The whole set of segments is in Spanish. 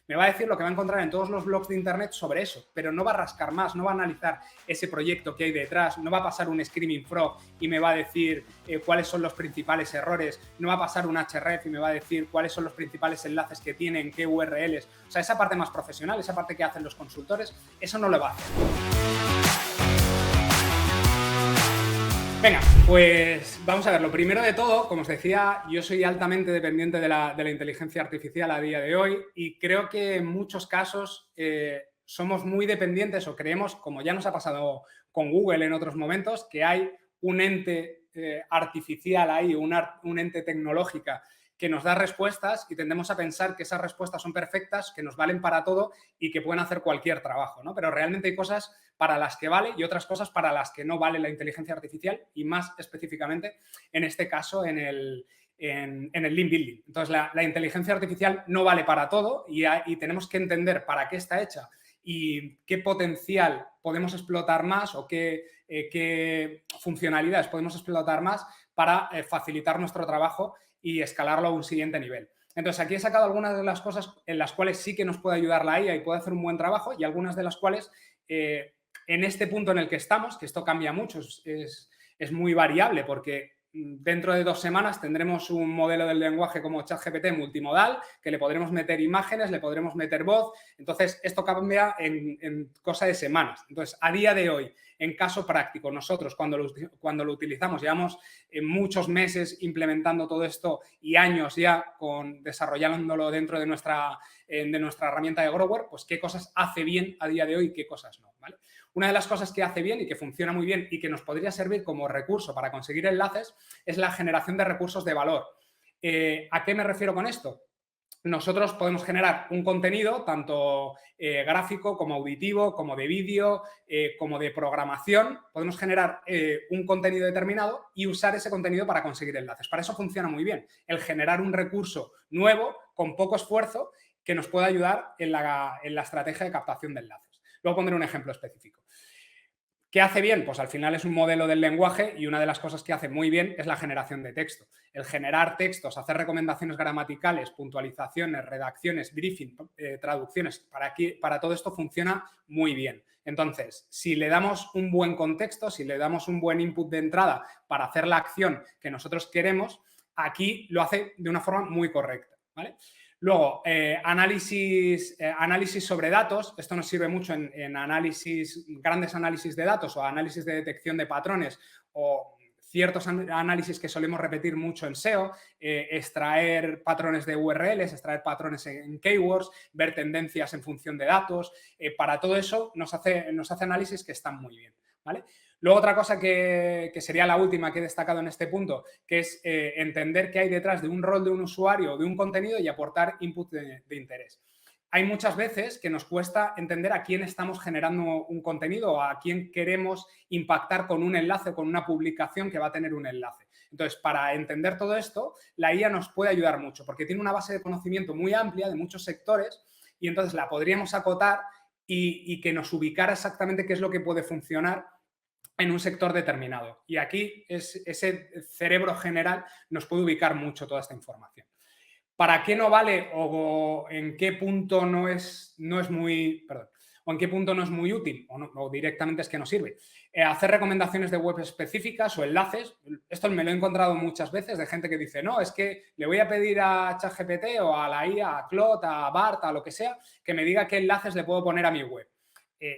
me va a decir lo que va a encontrar en todos los blogs de internet sobre eso, pero no va a rascar más, no va a analizar ese proyecto que hay detrás, no va a pasar un Screaming Frog y me va a decir cuáles son los principales errores, no va a pasar un href y me va a decir cuáles son los principales enlaces que tienen, qué URLs. O sea, esa parte más profesional, esa parte que hacen los consultores, eso no lo va a hacer. Venga, pues vamos a ver. Lo primero de todo, como os decía, yo soy altamente dependiente de la inteligencia artificial a día de hoy y creo que en muchos casos somos muy dependientes o creemos, como ya nos ha pasado con Google en otros momentos, que hay un ente artificial ahí, un ente tecnológica que nos da respuestas y tendemos a pensar que esas respuestas son perfectas, que nos valen para todo y que pueden hacer cualquier trabajo, ¿no? Pero realmente hay cosas para las que vale y otras cosas para las que no vale la inteligencia artificial y más específicamente, en este caso, en el link building. Entonces, la inteligencia artificial no vale para todo y tenemos que entender para qué está hecha y qué potencial podemos explotar más o qué funcionalidades podemos explotar más para facilitar nuestro trabajo y escalarlo a un siguiente nivel. Entonces, aquí he sacado algunas de las cosas en las cuales sí que nos puede ayudar la IA y puede hacer un buen trabajo y algunas de las cuales en este punto en el que estamos, que esto cambia mucho, es muy variable porque dentro de 2 semanas tendremos un modelo del lenguaje como ChatGPT multimodal, que le podremos meter imágenes, le podremos meter voz. Entonces, esto cambia en cosa de semanas. Entonces, a día de hoy, en caso práctico, nosotros cuando lo utilizamos, llevamos muchos meses implementando todo esto y años ya desarrollándolo dentro de nuestra herramienta de Grower, pues qué cosas hace bien a día de hoy y qué cosas no, ¿vale? Una de las cosas que hace bien y que funciona muy bien y que nos podría servir como recurso para conseguir enlaces es la generación de recursos de valor. ¿A qué me refiero con esto? Nosotros podemos generar un contenido tanto gráfico como auditivo, como de vídeo, como de programación. Podemos generar un contenido determinado y usar ese contenido para conseguir enlaces. Para eso funciona muy bien el generar un recurso nuevo con poco esfuerzo que nos pueda ayudar en la estrategia de captación de enlaces. Luego pondré un ejemplo específico. ¿Qué hace bien? Pues al final es un modelo del lenguaje y una de las cosas que hace muy bien es la generación de texto. El generar textos, hacer recomendaciones gramaticales, puntualizaciones, redacciones, briefing, traducciones, para todo esto funciona muy bien. Entonces, si le damos un buen contexto, si le damos un buen input de entrada para hacer la acción que nosotros queremos, aquí lo hace de una forma muy correcta, ¿vale? Luego, análisis sobre datos. Esto nos sirve mucho en grandes análisis de datos o análisis de detección de patrones o ciertos análisis que solemos repetir mucho en SEO, extraer patrones de URLs, extraer patrones en keywords, ver tendencias en función de datos. Para todo eso nos hace análisis que están muy bien, ¿vale? Luego, otra cosa que sería la última que he destacado en este punto, que es entender qué hay detrás de un rol de un usuario o de un contenido y aportar input de interés. Hay muchas veces que nos cuesta entender a quién estamos generando un contenido o a quién queremos impactar con un enlace, con una publicación que va a tener un enlace. Entonces, para entender todo esto, la IA nos puede ayudar mucho porque tiene una base de conocimiento muy amplia de muchos sectores y entonces la podríamos acotar y que nos ubicara exactamente qué es lo que puede funcionar en un sector determinado. Y aquí ese cerebro general nos puede ubicar mucho toda esta información. ¿Para qué no vale o en qué punto no es muy, perdón, o en qué punto no es muy útil o directamente es que no sirve? Hacer recomendaciones de web específicas o enlaces. Esto me lo he encontrado muchas veces de gente que dice, no, es que le voy a pedir a ChatGPT o a la IA, a Claude, a Bart, a lo que sea, que me diga qué enlaces le puedo poner a mi web.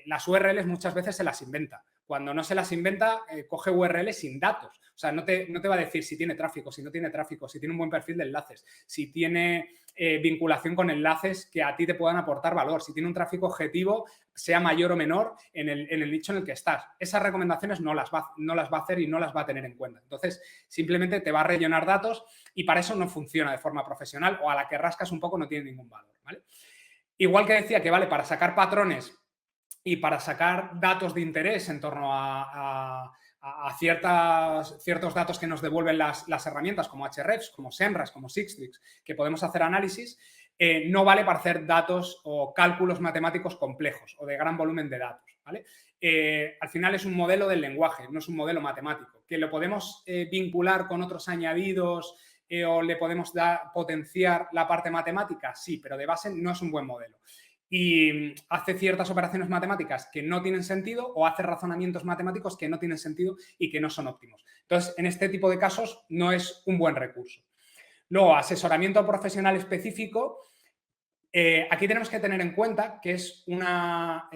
Las URLs muchas veces se las inventa. Cuando no se las inventa, coge URLs sin datos. O sea, no te va a decir si tiene tráfico, si no tiene tráfico, si tiene un buen perfil de enlaces, si tiene vinculación con enlaces que a ti te puedan aportar valor, si tiene un tráfico objetivo, sea mayor o menor en el nicho en el que estás. Esas recomendaciones no las va a hacer y no las va a tener en cuenta. Entonces, simplemente te va a rellenar datos y para eso no funciona de forma profesional o a la que rascas un poco no tiene ningún valor, ¿vale? Igual que decía que vale para sacar patrones y para sacar datos de interés en torno a ciertos datos que nos devuelven las herramientas como Ahrefs, como Semrush, como Sistrix, que podemos hacer análisis, no vale para hacer datos o cálculos matemáticos complejos o de gran volumen de datos, ¿vale? Al final es un modelo del lenguaje, no es un modelo matemático, que lo podemos vincular con otros añadidos o le podemos potenciar la parte matemática? Sí, pero de base no es un buen modelo. Y hace ciertas operaciones matemáticas que no tienen sentido o hace razonamientos matemáticos que no tienen sentido y que no son óptimos. Entonces, en este tipo de casos no es un buen recurso. Luego, asesoramiento profesional específico. Aquí tenemos que tener en cuenta que es una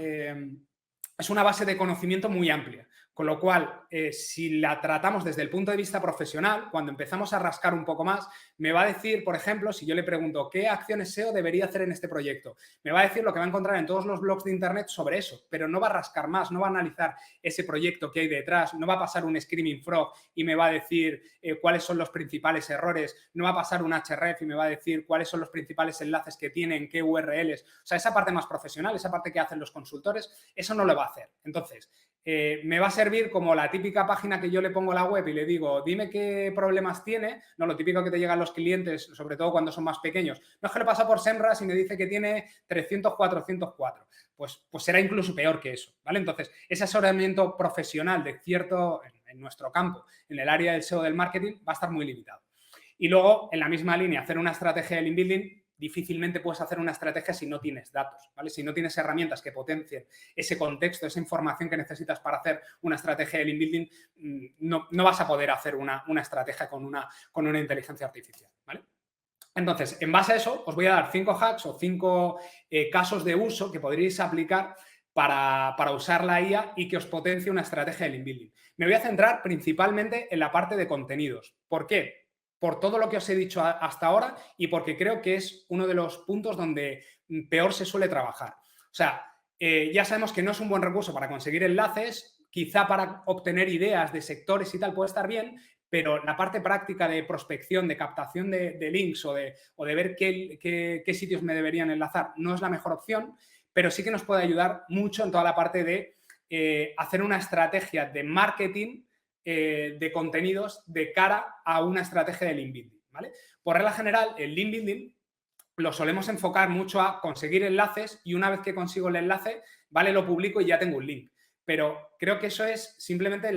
base de conocimiento muy amplia. Con lo cual, si la tratamos desde el punto de vista profesional, cuando empezamos a rascar un poco más, me va a decir, por ejemplo, si yo le pregunto qué acciones SEO debería hacer en este proyecto, me va a decir lo que va a encontrar en todos los blogs de internet sobre eso, pero no va a rascar más, no va a analizar ese proyecto que hay detrás, no va a pasar un Screaming Frog y me va a decir cuáles son los principales errores, no va a pasar un href y me va a decir cuáles son los principales enlaces que tienen, qué URLs. O sea, esa parte más profesional, esa parte que hacen los consultores, eso no lo va a hacer. Entonces, me va a servir como la típica página que yo le pongo a la web y le digo, dime qué problemas tiene, no, lo típico que te llegan los clientes, sobre todo cuando son más pequeños, no es que le pasa por SEMrush y me dice que tiene 300, 404, pues será incluso peor que eso, ¿vale? Entonces, ese asesoramiento profesional de cierto, en nuestro campo, en el área del SEO del marketing, va a estar muy limitado. Y luego, en la misma línea, hacer una estrategia de link building. Difícilmente puedes hacer una estrategia si no tienes datos, ¿vale? Si no tienes herramientas que potencien ese contexto, esa información que necesitas para hacer una estrategia de link building, no vas a poder hacer una estrategia con una inteligencia artificial, ¿vale? Entonces, en base a eso, os voy a dar 5 hacks o 5 casos de uso que podríais aplicar para usar la IA y que os potencie una estrategia de link building. Me voy a centrar principalmente en la parte de contenidos. ¿Por qué? Por todo lo que os he dicho hasta ahora y porque creo que es uno de los puntos donde peor se suele trabajar. O sea, ya sabemos que no es un buen recurso para conseguir enlaces, quizá para obtener ideas de sectores y tal puede estar bien, pero la parte práctica de prospección, de captación de links o de ver qué sitios me deberían enlazar no es la mejor opción, pero sí que nos puede ayudar mucho en toda la parte de hacer una estrategia de marketing de contenidos de cara a una estrategia de link building, ¿vale? Por regla general, el link building lo solemos enfocar mucho a conseguir enlaces y una vez que consigo el enlace, vale, lo publico y ya tengo un link. Pero creo que eso es simplemente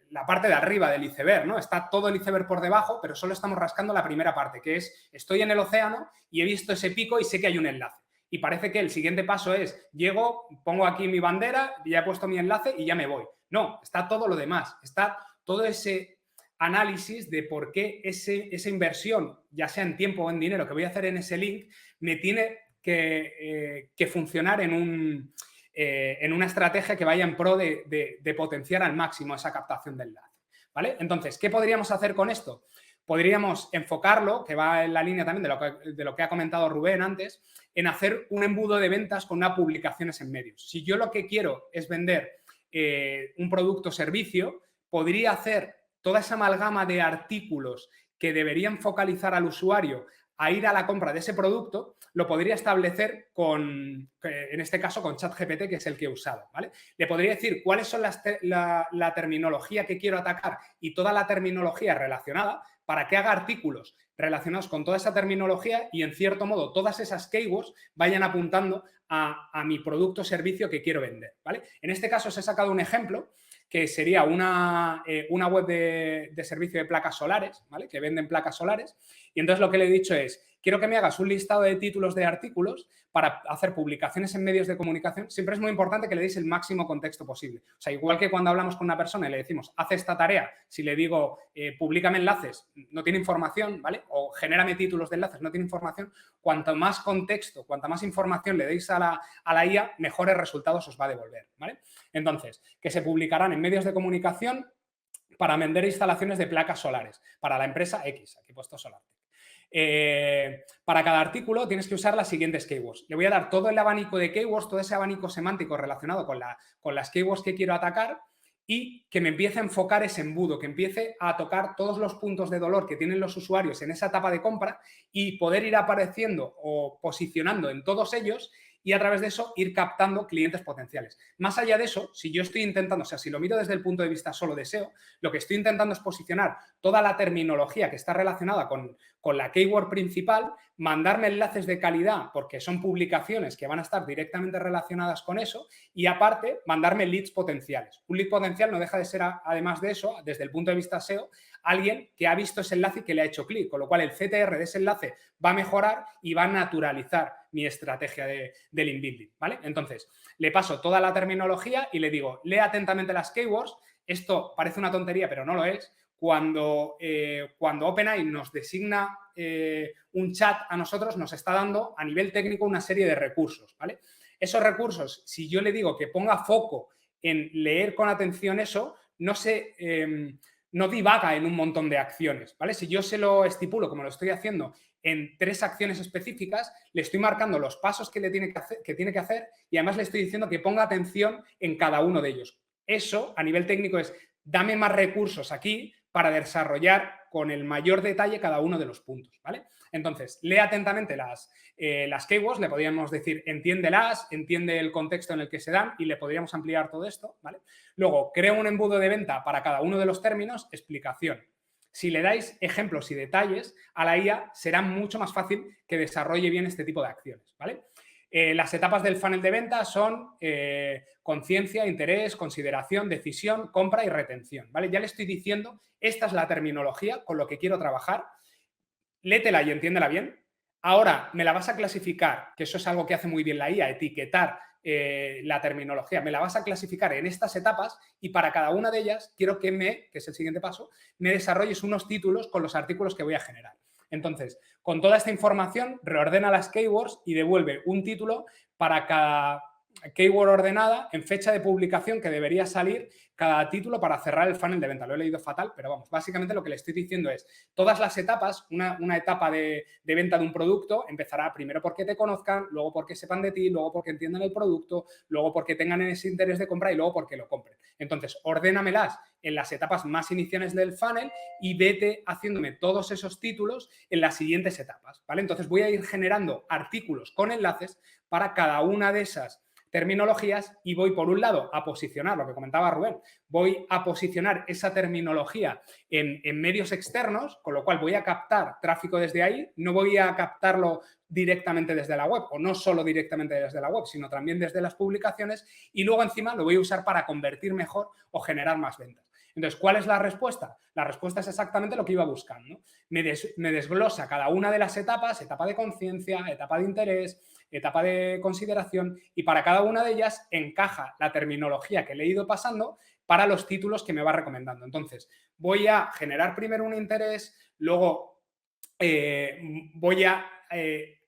la parte de arriba del iceberg, ¿no? Está todo el iceberg por debajo, pero solo estamos rascando la primera parte, que es estoy en el océano y he visto ese pico y sé que hay un enlace. Y parece que el siguiente paso es, llego, pongo aquí mi bandera, ya he puesto mi enlace y ya me voy. No, está todo lo demás, está todo ese análisis de por qué esa inversión, ya sea en tiempo o en dinero, que voy a hacer en ese link, me tiene que funcionar en una estrategia que vaya en pro de potenciar al máximo esa captación de enlace, ¿vale? Entonces, ¿qué podríamos hacer con esto? Podríamos enfocarlo, que va en la línea también de lo que ha comentado Rubén antes, en hacer un embudo de ventas con unas publicaciones en medios. Si yo lo que quiero es vender un producto o servicio, podría hacer toda esa amalgama de artículos que deberían focalizar al usuario a ir a la compra de ese producto, lo podría establecer en este caso, con ChatGPT, que es el que he usado, ¿vale? Le podría decir cuáles son la terminología que quiero atacar y toda la terminología relacionada para que haga artículos relacionados con toda esa terminología y, en cierto modo, todas esas keywords vayan apuntando a mi producto o servicio que quiero vender, ¿vale? En este caso os he sacado un ejemplo que sería una web de servicio de placas solares, ¿vale? Que venden placas solares. Y entonces lo que le he dicho es, quiero que me hagas un listado de títulos de artículos para hacer publicaciones en medios de comunicación. Siempre es muy importante que le deis el máximo contexto posible. O sea, igual que cuando hablamos con una persona y le decimos, haz esta tarea, si le digo, públicame enlaces, no tiene información, ¿vale? O genérame títulos de enlaces, no tiene información. Cuanto más contexto, cuanta más información le deis a la IA, mejores resultados os va a devolver, ¿vale? Entonces, que se publicarán en medios de comunicación para vender instalaciones de placas solares para la empresa X, aquí he puesto SolarTech. Para cada artículo tienes que usar las siguientes keywords. Le voy a dar todo el abanico de keywords, todo ese abanico semántico relacionado con las keywords que quiero atacar y que me empiece a enfocar ese embudo, que empiece a tocar todos los puntos de dolor que tienen los usuarios en esa etapa de compra y poder ir apareciendo o posicionando en todos ellos y a través de eso ir captando clientes potenciales. Más allá de eso, si yo estoy intentando, o sea, si lo miro desde el punto de vista solo de SEO, lo que estoy intentando es posicionar toda la terminología que está relacionada con con la keyword principal, mandarme enlaces de calidad porque son publicaciones que van a estar directamente relacionadas con eso y aparte mandarme leads potenciales. Un lead potencial no deja de ser, además de eso, desde el punto de vista SEO, alguien que ha visto ese enlace y que le ha hecho clic, con lo cual el CTR de ese enlace va a mejorar y va a naturalizar mi estrategia del inbuilding, ¿vale? Entonces, le paso toda la terminología y le digo, lee atentamente las keywords. Esto parece una tontería, pero no lo es. Cuando OpenAI nos designa un chat a nosotros, nos está dando a nivel técnico una serie de recursos, ¿vale? Esos recursos, si yo le digo que ponga foco en leer con atención eso, no divaga en un montón de acciones, ¿vale? Si yo se lo estipulo, como lo estoy haciendo, en 3 acciones específicas, le estoy marcando los pasos que tiene que hacer y además le estoy diciendo que ponga atención en cada uno de ellos. Eso, a nivel técnico, es dame más recursos aquí para desarrollar con el mayor detalle cada uno de los puntos, ¿vale? Entonces, lee atentamente las keywords, le podríamos decir entiéndelas, entiende el contexto en el que se dan y le podríamos ampliar todo esto, ¿vale? Luego, crea un embudo de venta para cada uno de los términos, explicación. Si le dais ejemplos y detalles a la IA, será mucho más fácil que desarrolle bien este tipo de acciones, ¿vale? Las etapas del funnel de venta son conciencia, interés, consideración, decisión, compra y retención, ¿vale? Ya le estoy diciendo, esta es la terminología con lo que quiero trabajar, léetela y entiéndela bien. Ahora me la vas a clasificar, que eso es algo que hace muy bien la IA, etiquetar la terminología, me la vas a clasificar en estas etapas y para cada una de ellas quiero que es el siguiente paso, me desarrolles unos títulos con los artículos que voy a generar. Entonces, con toda esta información, reordena las keywords y devuelve un título para cada keyword ordenada en fecha de publicación que debería salir cada título para cerrar el funnel de venta. Lo he leído fatal, pero vamos, básicamente lo que le estoy diciendo es todas las etapas, una etapa de venta de un producto empezará primero porque te conozcan, luego porque sepan de ti, luego porque entiendan el producto, luego porque tengan ese interés de compra y luego porque lo compren. Entonces, ordénamelas en las etapas más iniciales del funnel y vete haciéndome todos esos títulos en las siguientes etapas, ¿vale? Entonces voy a ir generando artículos con enlaces para cada una de esas terminologías y voy, por un lado, a posicionar, lo que comentaba Rubén, voy a posicionar esa terminología en medios externos, con lo cual voy a captar tráfico desde ahí, no voy a captarlo directamente desde la web, o no solo directamente desde la web, sino también desde las publicaciones, y luego encima lo voy a usar para convertir mejor o generar más ventas. Entonces, ¿cuál es la respuesta? La respuesta es exactamente lo que iba buscando, ¿no? Me desglosa cada una de las etapas, etapa de conciencia, etapa de interés, etapa de consideración, y para cada una de ellas encaja la terminología que le he ido pasando para los títulos que me va recomendando. Entonces, voy a generar primero un interés, luego voy a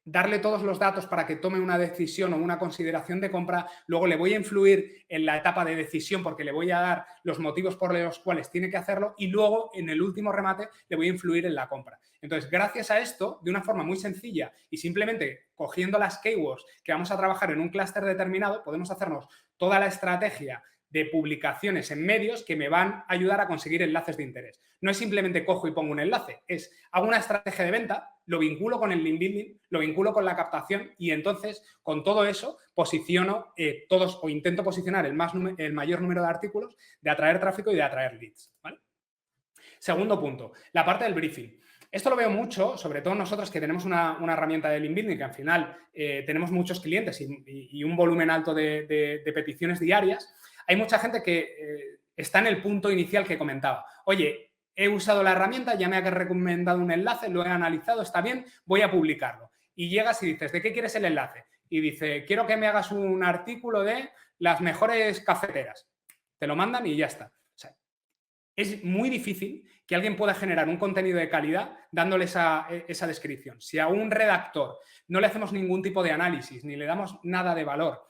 darle todos los datos para que tome una decisión o una consideración de compra, luego le voy a influir en la etapa de decisión porque le voy a dar los motivos por los cuales tiene que hacerlo y luego en el último remate le voy a influir en la compra. Entonces, gracias a esto, de una forma muy sencilla y simplemente cogiendo las keywords que vamos a trabajar en un clúster determinado, podemos hacernos toda la estrategia de publicaciones en medios que me van a ayudar a conseguir enlaces de interés. No es simplemente cojo y pongo un enlace, es hago una estrategia de venta, lo vinculo con el link building, lo vinculo con la captación y entonces con todo eso posiciono todos o intento posicionar el mayor número de artículos, de atraer tráfico y de atraer leads, ¿vale? Segundo punto, la parte del briefing. Esto lo veo mucho, sobre todo nosotros que tenemos una herramienta de link building que al final tenemos muchos clientes y un volumen alto de peticiones diarias. Hay mucha gente que está en el punto inicial que comentaba. Oye, he usado la herramienta, ya me ha recomendado un enlace, lo he analizado, está bien, voy a publicarlo. Y llegas y dices, ¿de qué quieres el enlace? Y dice, quiero que me hagas un artículo de las mejores cafeteras. Te lo mandan y ya está. O sea, es muy difícil que alguien pueda generar un contenido de calidad dándole esa descripción. Si a un redactor no le hacemos ningún tipo de análisis ni le damos nada de valor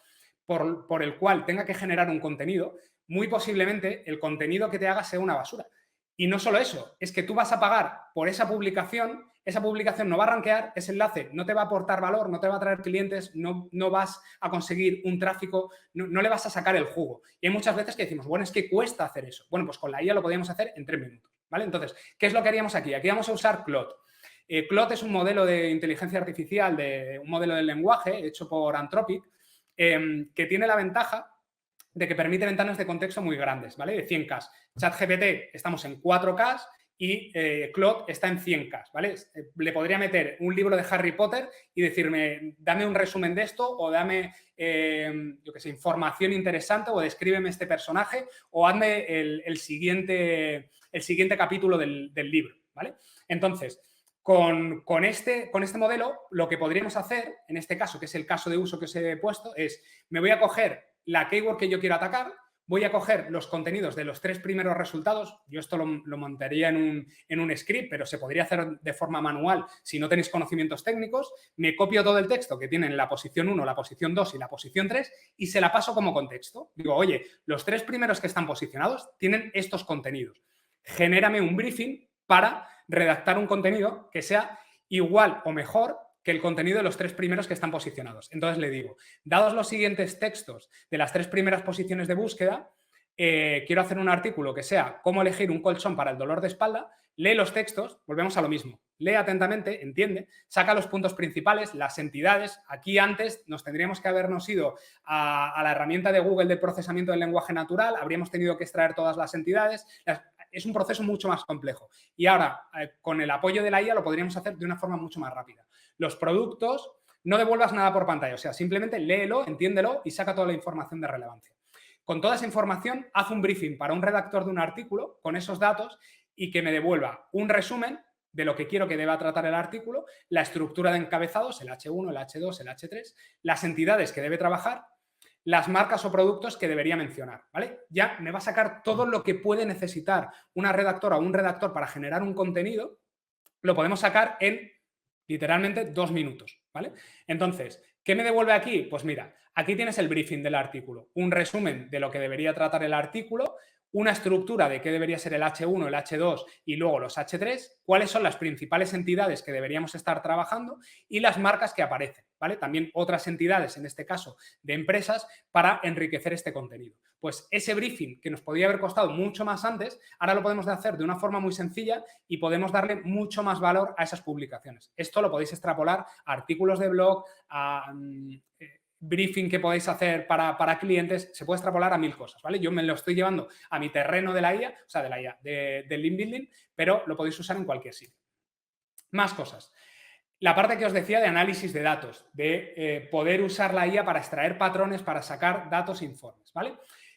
por el cual tenga que generar un contenido, muy posiblemente el contenido que te haga sea una basura. Y no solo eso, es que tú vas a pagar por esa publicación no va a rankear, ese enlace no te va a aportar valor, no te va a traer clientes, no vas a conseguir un tráfico, no le vas a sacar el jugo. Y hay muchas veces que decimos, bueno, es que cuesta hacer eso. Bueno, pues con la IA lo podríamos hacer en 3 minutos, ¿vale? Entonces, ¿qué es lo que haríamos aquí? Aquí vamos a usar Claude. Claude es un modelo de inteligencia artificial, un modelo del lenguaje hecho por Anthropic, que tiene la ventaja de que permite ventanas de contexto muy grandes, ¿vale? De 100K. ChatGPT estamos en 4K y Claude está en 100K, ¿vale? Le podría meter un libro de Harry Potter y decirme, dame un resumen de esto o dame, yo qué sé, información interesante o descríbeme este personaje o hazme el siguiente capítulo del libro, ¿vale? Entonces, con este modelo, lo que podríamos hacer, en este caso, que es el caso de uso que os he puesto, es, me voy a coger la keyword que yo quiero atacar, voy a coger los contenidos de los 3 primeros resultados. Yo esto lo montaría en un script, pero se podría hacer de forma manual si no tenéis conocimientos técnicos. Me copio todo el texto que tiene en la posición 1, la posición 2 y la posición 3 y se la paso como contexto. Digo, oye, los 3 primeros que están posicionados tienen estos contenidos. Genérame un briefing para redactar un contenido que sea igual o mejor que el contenido de los 3 primeros que están posicionados. Entonces le digo, dados los siguientes textos de las 3 primeras posiciones de búsqueda, quiero hacer un artículo que sea cómo elegir un colchón para el dolor de espalda, lee los textos, volvemos a lo mismo, lee atentamente, entiende, saca los puntos principales, las entidades. Aquí antes nos tendríamos que habernos ido a la herramienta de Google de procesamiento del lenguaje natural, habríamos tenido que extraer todas las entidades. Es un proceso mucho más complejo. Y ahora, con el apoyo de la IA, lo podríamos hacer de una forma mucho más rápida. Los productos, no devuelvas nada por pantalla, o sea, simplemente léelo, entiéndelo y saca toda la información de relevancia. Con toda esa información, haz un briefing para un redactor de un artículo con esos datos y que me devuelva un resumen de lo que quiero que deba tratar el artículo, la estructura de encabezados, el H1, el H2, el H3, las entidades que debe trabajar, las marcas o productos que debería mencionar, ¿vale? Ya me va a sacar todo lo que puede necesitar una redactora o un redactor para generar un contenido, lo podemos sacar en literalmente 2 minutos, ¿vale? Entonces, ¿qué me devuelve aquí? Pues mira, aquí tienes el briefing del artículo, un resumen de lo que debería tratar el artículo, una estructura de qué debería ser el H1, el H2 y luego los H3, cuáles son las principales entidades que deberíamos estar trabajando y las marcas que aparecen, ¿vale? También otras entidades, en este caso de empresas, para enriquecer este contenido. Pues ese briefing que nos podría haber costado mucho más antes, ahora lo podemos hacer de una forma muy sencilla y podemos darle mucho más valor a esas publicaciones. Esto lo podéis extrapolar a artículos de blog, a briefing que podéis hacer para clientes, se puede extrapolar a 1000 cosas, ¿vale? Yo me lo estoy llevando a mi terreno de la IA, o sea, de la IA, del link building, pero lo podéis usar en cualquier sitio. Más cosas. La parte que os decía de análisis de datos, de poder usar la IA para extraer patrones, para sacar datos e informes, ¿vale?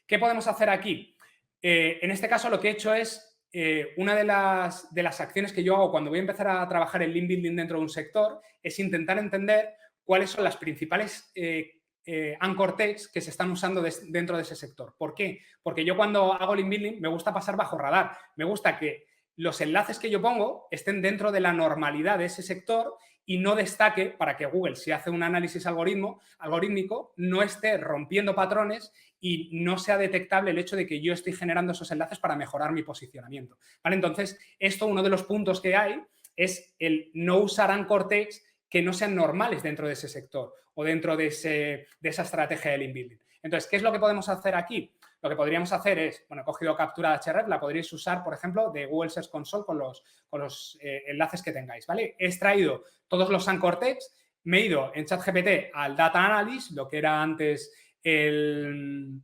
¿Qué podemos hacer aquí? En este caso lo que he hecho es, una de las acciones que yo hago cuando voy a empezar a trabajar el link building dentro de un sector es intentar entender cuáles son las principales anchor text que se están usando dentro de ese sector. ¿Por qué? Porque yo cuando hago link building me gusta pasar bajo radar, me gusta que los enlaces que yo pongo estén dentro de la normalidad de ese sector y no destaque para que Google, si hace un análisis algorítmico, no esté rompiendo patrones y no sea detectable el hecho de que yo estoy generando esos enlaces para mejorar mi posicionamiento, ¿vale? Entonces, esto, uno de los puntos que hay es el no usar anchor text que no sean normales dentro de ese sector o dentro de esa estrategia de link building. Entonces, ¿qué es lo que podemos hacer aquí? Lo que podríamos hacer es, bueno, he cogido captura de href, la podríais usar, por ejemplo, de Google Search Console con los enlaces que tengáis, ¿vale? He extraído todos los anchor text, me he ido en ChatGPT al Data Analysis, lo que era antes la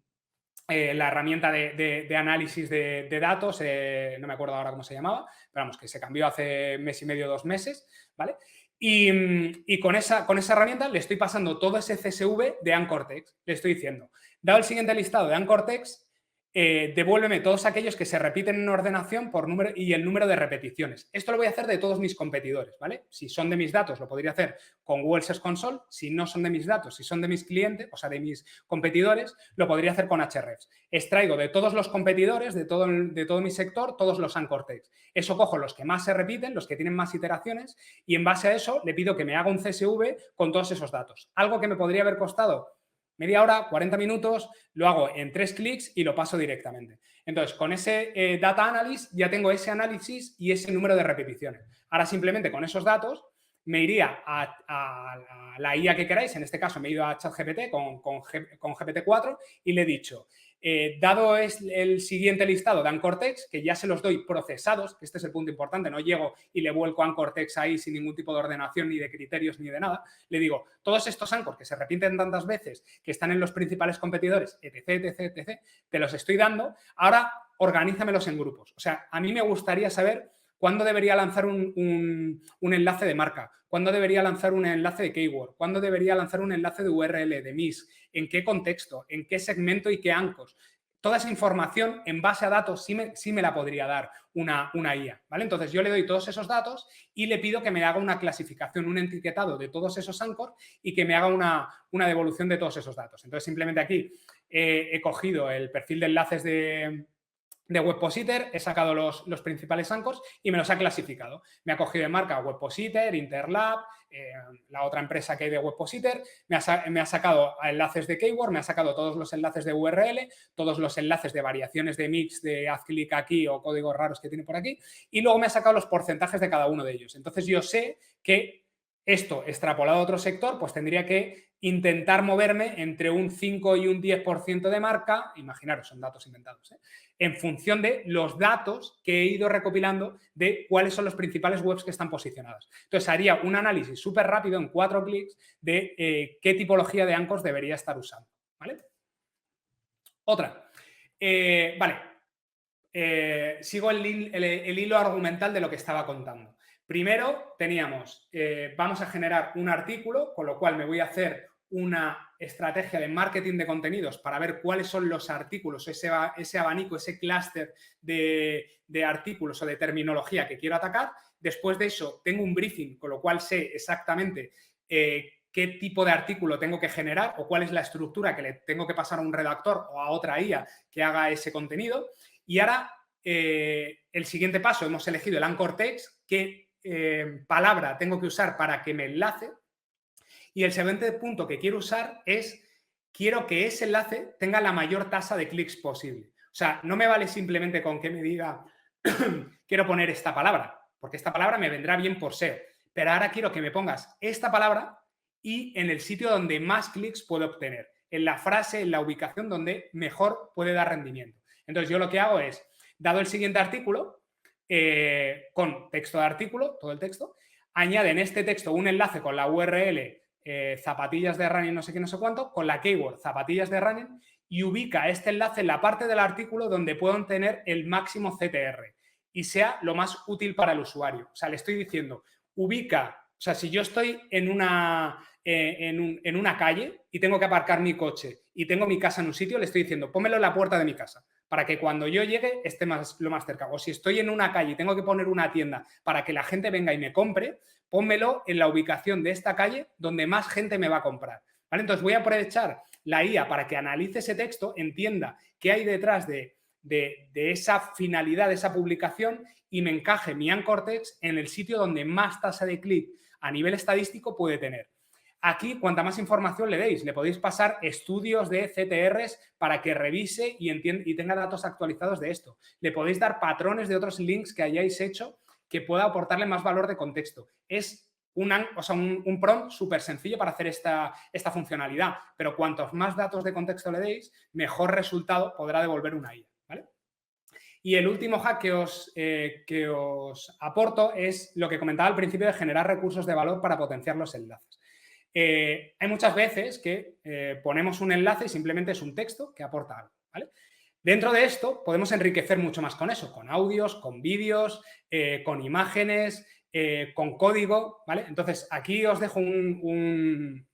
herramienta de análisis de datos, no me acuerdo ahora cómo se llamaba, pero vamos, que se cambió hace mes y medio, 2 meses, ¿vale? Y con esa herramienta le estoy pasando todo ese CSV de anchor text. Le estoy diciendo, dado el siguiente listado de anchor text, devuélveme todos aquellos que se repiten en ordenación por número y el número de repeticiones. Esto lo voy a hacer de todos mis competidores, ¿vale? Si son de mis datos, lo podría hacer con Google Search Console. Si no son de mis datos, si son de mis clientes, o sea, de mis competidores, lo podría hacer con Ahrefs. Extraigo de todos los competidores, de todo mi sector, todos los anchor text. Eso cojo los que más se repiten, los que tienen más iteraciones, y en base a eso le pido que me haga un CSV con todos esos datos. Algo que me podría haber costado media hora, 40 minutos, lo hago en 3 clics y lo paso directamente. Entonces, con ese Data Analysis ya tengo ese análisis y ese número de repeticiones. Ahora, simplemente con esos datos, me iría a la IA que queráis. En este caso, me he ido a ChatGPT con GPT-4 y le he dicho, dado el siguiente listado de anchor text, que ya se los doy procesados, que este es el punto importante, no llego y le vuelco anchor text ahí sin ningún tipo de ordenación, ni de criterios, ni de nada. Le digo, todos estos anchor que se repiten tantas veces, que están en los principales competidores, etc., te los estoy dando, ahora organízamelos en grupos. O sea, a mí me gustaría saber ¿Cuándo debería lanzar un enlace de marca? ¿Cuándo debería lanzar un enlace de keyword? ¿Cuándo debería lanzar un enlace de URL, de MIS? ¿En qué contexto? ¿En qué segmento y qué anchors? Toda esa información en base a datos sí me la podría dar una IA, ¿vale? Entonces yo le doy todos esos datos y le pido que me haga una clasificación, un etiquetado de todos esos anchors y que me haga una devolución de todos esos datos. Entonces simplemente aquí he cogido el perfil de enlaces de Webpositor, he sacado los principales anchors y me los ha clasificado. Me ha cogido de marca Webpositor, Interlab, la otra empresa que hay de Webpositor, me ha sacado enlaces de keyword, me ha sacado todos los enlaces de URL, todos los enlaces de variaciones de mix, de haz clic aquí o códigos raros que tiene por aquí, y luego me ha sacado los porcentajes de cada uno de ellos. Entonces yo sé que esto, extrapolado a otro sector, pues tendría que intentar moverme entre un 5 y un 10% de marca, imaginaros, son datos inventados, en función de los datos que he ido recopilando de cuáles son los principales webs que están posicionadas. Entonces, haría un análisis súper rápido, en 4 clics, de qué tipología de anchors debería estar usando, ¿vale? Otra. Sigo el hilo argumental de lo que estaba contando. Primero teníamos, vamos a generar un artículo, con lo cual me voy a hacer una estrategia de marketing de contenidos para ver cuáles son los artículos, ese abanico, ese clúster de artículos o de terminología que quiero atacar. Después de eso tengo un briefing, con lo cual sé exactamente qué tipo de artículo tengo que generar o cuál es la estructura que le tengo que pasar a un redactor o a otra IA que haga ese contenido. Y ahora, el siguiente paso, hemos elegido el anchor text, qué palabra tengo que usar para que me enlace. Y el siguiente punto que quiero usar es, quiero que ese enlace tenga la mayor tasa de clics posible. O sea, no me vale simplemente con que me diga, quiero poner esta palabra, porque esta palabra me vendrá bien por SEO. Pero ahora quiero que me pongas esta palabra y en el sitio donde más clics puedo obtener, en la frase, en la ubicación donde mejor puede dar rendimiento. Entonces, yo lo que hago es, dado el siguiente artículo, con texto de artículo, todo el texto, añade en este texto un enlace con la URL zapatillas de running no sé qué, no sé cuánto, con la keyword zapatillas de running y ubica este enlace en la parte del artículo donde puedo tener el máximo CTR y sea lo más útil para el usuario. O sea, le estoy diciendo, ubica, o sea, si yo estoy en una calle y tengo que aparcar mi coche y tengo mi casa en un sitio, le estoy diciendo, pónmelo en la puerta de mi casa para que cuando yo llegue esté lo más cerca. O si estoy en una calle y tengo que poner una tienda para que la gente venga y me compre, pónmelo en la ubicación de esta calle donde más gente me va a comprar. ¿Vale? Entonces voy a aprovechar la IA para que analice ese texto, entienda qué hay detrás de esa finalidad de esa publicación y me encaje mi anchor text en el sitio donde más tasa de clic a nivel estadístico puede tener. Aquí, cuanta más información le deis, le podéis pasar estudios de CTRs para que revise y tenga datos actualizados de esto. Le podéis dar patrones de otros links que hayáis hecho que pueda aportarle más valor de contexto. Es un prompt súper sencillo para hacer esta funcionalidad, pero cuantos más datos de contexto le deis, mejor resultado podrá devolver una IA. ¿Vale? Y el último hack que os aporto es lo que comentaba al principio de generar recursos de valor para potenciar los enlaces. Hay muchas veces que ponemos un enlace y simplemente es un texto que aporta algo, ¿vale? Dentro de esto podemos enriquecer mucho más con eso, con audios, con vídeos, con imágenes, con código, ¿vale? Entonces, aquí os dejo un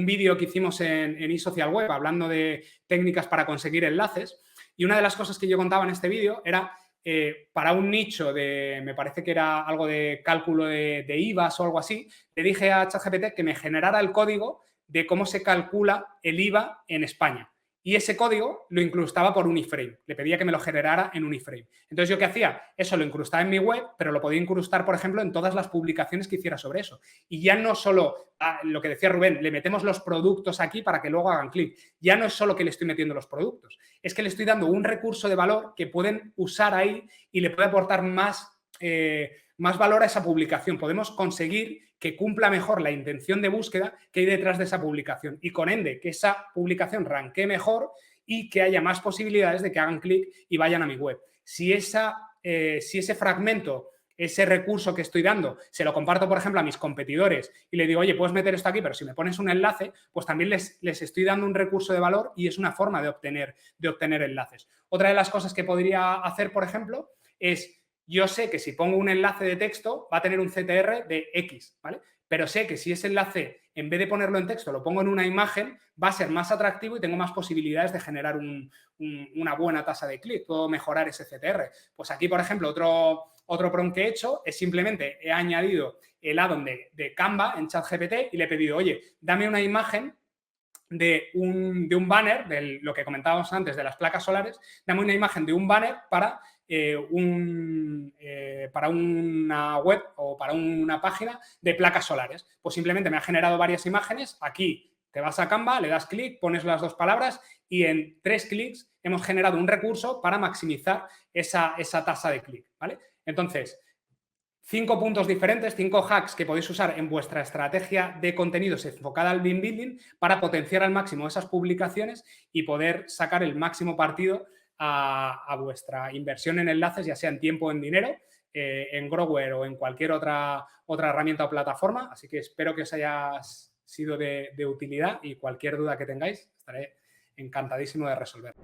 vídeo que hicimos en eSocial Web hablando de técnicas para conseguir enlaces y una de las cosas que yo contaba en este vídeo era para un nicho de, me parece que era algo de cálculo de IVAs o algo así, le dije a ChatGPT que me generara el código de cómo se calcula el IVA en España. Y ese código lo incrustaba por un iframe. Le pedía que me lo generara en un iframe. Entonces, ¿yo qué hacía? Eso lo incrustaba en mi web, pero lo podía incrustar, por ejemplo, en todas las publicaciones que hiciera sobre eso. Y ya no solo, lo que decía Rubén, le metemos los productos aquí para que luego hagan clic. Ya no es solo que le estoy metiendo los productos, es que le estoy dando un recurso de valor que pueden usar ahí y le puede aportar más valor a esa publicación. Podemos conseguir que cumpla mejor la intención de búsqueda que hay detrás de esa publicación y con ende que esa publicación ranquee mejor y que haya más posibilidades de que hagan clic y vayan a mi web. Si ese fragmento, ese recurso que estoy dando, se lo comparto, por ejemplo, a mis competidores y le digo, oye, puedes meter esto aquí, pero si me pones un enlace, pues también les estoy dando un recurso de valor y es una forma de obtener enlaces. Otra de las cosas que podría hacer, por ejemplo, es yo sé que si pongo un enlace de texto va a tener un CTR de X, ¿vale? Pero sé que si ese enlace, en vez de ponerlo en texto, lo pongo en una imagen, va a ser más atractivo y tengo más posibilidades de generar una buena tasa de clic. Puedo mejorar ese CTR. Pues aquí, por ejemplo, otro prompt que he hecho es simplemente he añadido el add-on de Canva en ChatGPT y le he pedido, oye, dame una imagen de un banner, de lo que comentábamos antes de las placas solares, dame una imagen de un banner para una web o para una página de placas solares. Pues simplemente me ha generado varias imágenes. Aquí te vas a Canva, le das clic, pones las dos palabras y en 3 clics hemos generado un recurso para maximizar esa tasa de clic, ¿vale? Entonces, 5 puntos diferentes, 5 hacks que podéis usar en vuestra estrategia de contenidos enfocada al BIM Building para potenciar al máximo esas publicaciones y poder sacar el máximo partido a vuestra inversión en enlaces, ya sea en tiempo o en dinero, en Grower o en cualquier otra herramienta o plataforma. Así que espero que os haya sido de utilidad y cualquier duda que tengáis estaré encantadísimo de resolver.